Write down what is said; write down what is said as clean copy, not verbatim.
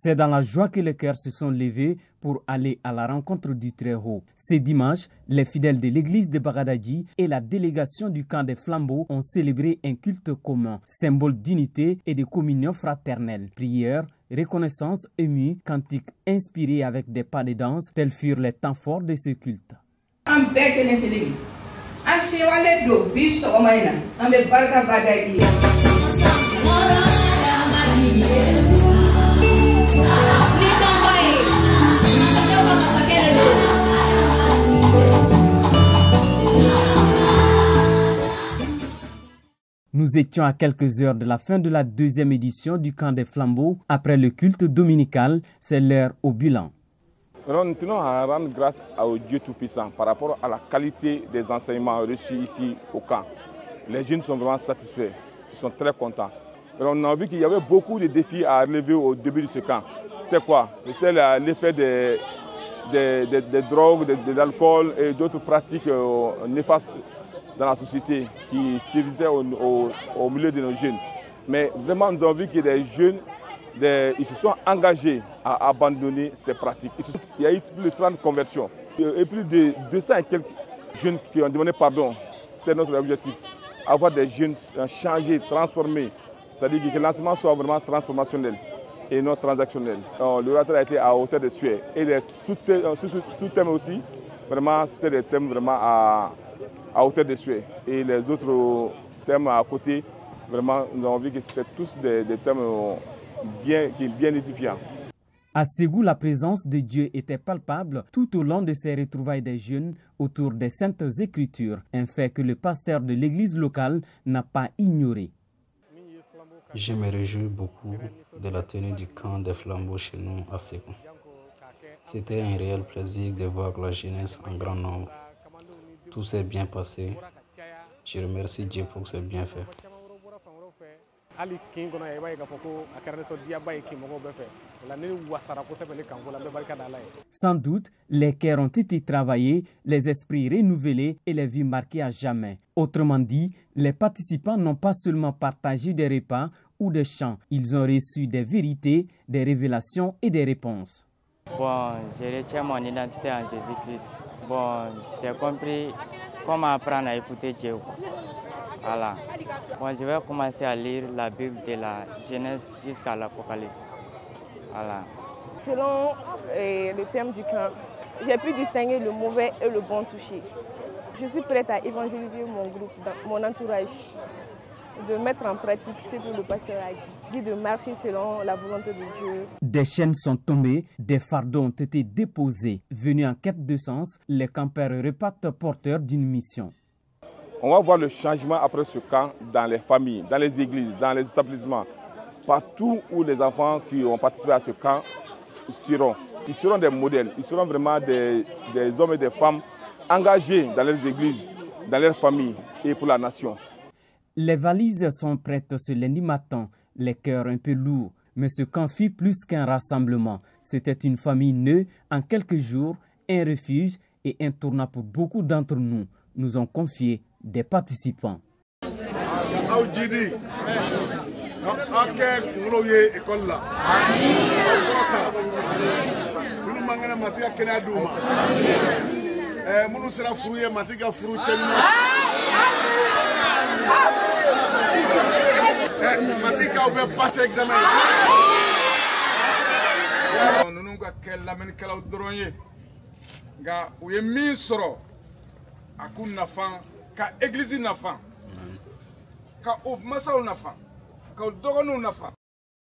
C'est dans la joie que les cœurs se sont levés pour aller à la rencontre du Très-Haut. Ce dimanche, les fidèles de l'église de Bagadadji et la délégation du camp des Flambeaux ont célébré un culte commun, symbole d'unité et de communion fraternelle. Prières, reconnaissance émue, cantiques inspirés avec des pas de danse, tels furent les temps forts de ce culte. Nous étions à quelques heures de la fin de la deuxième édition du camp des Flambeaux. Après le culte dominical, c'est l'heure au bilan. Nous tenons à rendre grâce au Dieu Tout-Puissant par rapport à la qualité des enseignements reçus ici au camp. Les jeunes sont vraiment satisfaits, ils sont très contents. On a vu qu'il y avait beaucoup de défis à relever au début de ce camp. C'était quoi? C'était l'effet des drogues, de l'alcool et d'autres pratiques néfastes dans la société qui sévissaient au milieu de nos jeunes. Mais vraiment, nous avons vu que les jeunes, ils se sont engagés à abandonner ces pratiques. Il y a eu plus de 30 conversions et plus de 200 et quelques jeunes qui ont demandé pardon. C'est notre objectif, avoir des jeunes changés, transformés. C'est-à-dire que l'enseignement soit vraiment transformationnel et non transactionnel. L'orateur a été à hauteur de souhait. Et les sous-thèmes aussi, vraiment, c'était des thèmes vraiment à hauteur de souhait. Et les autres thèmes à côté, vraiment, nous avons vu que c'était tous des thèmes bien édifiants. À Ségou, la présence de Dieu était palpable tout au long de ces retrouvailles des jeunes autour des Saintes Écritures, un fait que le pasteur de l'église locale n'a pas ignoré. Je me réjouis beaucoup de la tenue du camp des Flambeaux chez nous à Ségou. C'était un réel plaisir de voir la jeunesse en grand nombre. Tout s'est bien passé. Je remercie Dieu pour ses bienfaits. Sans doute, les cœurs ont été travaillés, les esprits renouvelés et les vies marquées à jamais. Autrement dit, les participants n'ont pas seulement partagé des repas ou des chants, ils ont reçu des vérités, des révélations et des réponses. Bon, je retiens mon identité en Jésus-Christ. Bon, j'ai compris comment apprendre à écouter Dieu. Voilà. Bon, je vais commencer à lire la Bible de la Genèse jusqu'à l'Apocalypse. Voilà. Selon le thème du camp, j'ai pu distinguer le mauvais et le bon touché. Je suis prête à évangéliser mon groupe, mon entourage, de mettre en pratique ce que le pasteur a dit de marcher selon la volonté de Dieu. Des chaînes sont tombées, des fardeaux ont été déposés. Venus en quête de sens, les campeurs repartent porteurs d'une mission. On va voir le changement après ce camp dans les familles, dans les églises, dans les établissements. Partout où les enfants qui ont participé à ce camp seront. Ils seront des modèles, ils seront vraiment des hommes et des femmes engagés dans leurs églises, dans leurs familles et pour la nation. Les valises sont prêtes ce lundi matin, les cœurs un peu lourds. Mais ce camp fut plus qu'un rassemblement. C'était une famille née en quelques jours, un refuge et un tournant pour beaucoup d'entre nous, nous ont confié des participants. Nous avons nga u ye min sɔrɔ a k'u nafa ka église nafa ka o masaw nafa ka o dɔgɔninw nafa